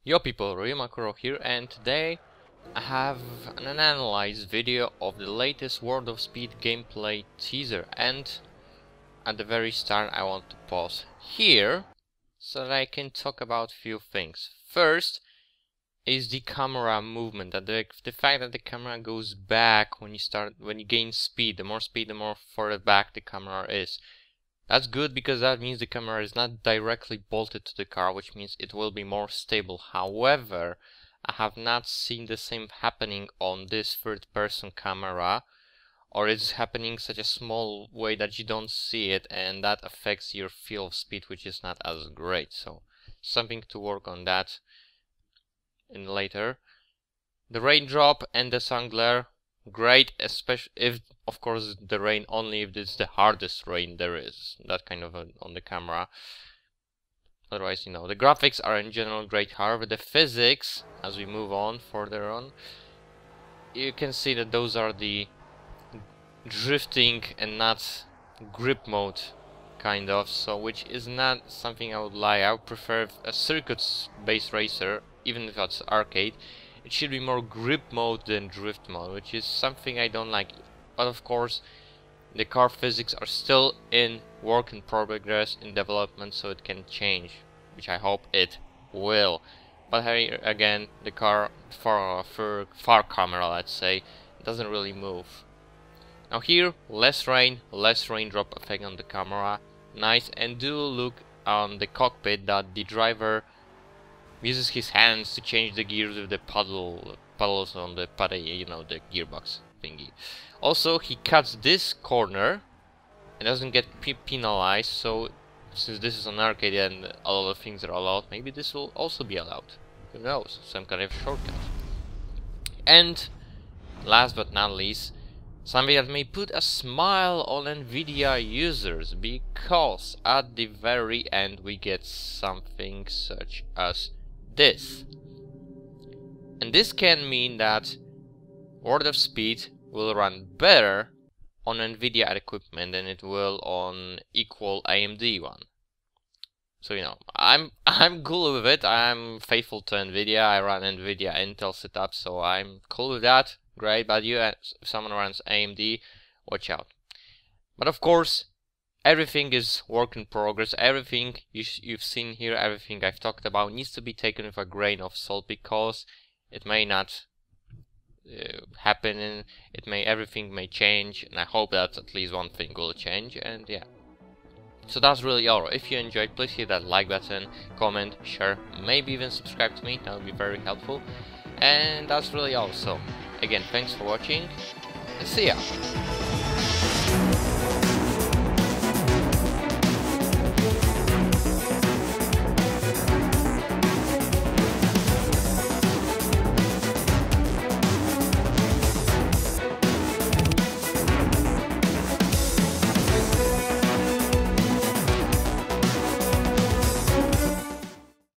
Yo people, Makkuro here, and today I have an analyzed video of the latest World of Speed gameplay teaser. And at the very start I want to pause here so that I can talk about few things. First is the camera movement, that the fact that the camera goes back when you gain speed. The more further back the camera is. That's good because that means the camera is not directly bolted to the car, which means it will be more stable. However, I have not seen the same happening on this third-person camera, or it's happening such a small way that you don't see it, and that affects your feel of speed, which is not as great. So something to work on that in later. The raindrop and the sun glare, great, especially if, of course, the rain only if it's the hardest rain there is, that kind of on the camera. Otherwise, you know, the graphics are in general great. However, the physics, as we move on further on, you can see that those are the drifting and not grip mode kind of, so which is not something I would like. I would prefer a circuits-based racer, even if it's arcade. It should be more grip mode than drift mode, which is something I don't like. But of course, the car physics are still in work in progress, in development, so it can change, which I hope it will. But here again, the car far camera, let's say, doesn't really move. Now here, less rain, less raindrop effect on the camera, nice. And do look on the cockpit that the driver uses his hands to change the gears with the paddles on the you know, the gearbox thingy. Also, he cuts this corner and doesn't get penalized, so since this is an arcade and a lot of things are allowed, maybe this will also be allowed. Who knows, some kind of shortcut. And last but not least, something that may put a smile on Nvidia users, because at the very end we get something such as this. And this can mean that World of Speed will run better on Nvidia equipment than it will on equal AMD one. So, you know, I'm cool with it. I'm faithful to Nvidia. I run Nvidia Intel setup, so I'm cool with that. Great. But you, if someone runs AMD, watch out. But of course, everything is work in progress. Everything you've seen here, everything I've talked about, needs to be taken with a grain of salt, because it may not happen, and everything may change, and I hope that at least one thing will change. And yeah, so that's really all. If you enjoyed, please hit that like button, comment, share, maybe even subscribe to me. That would be very helpful. And that's really all. So again, thanks for watching, and see ya.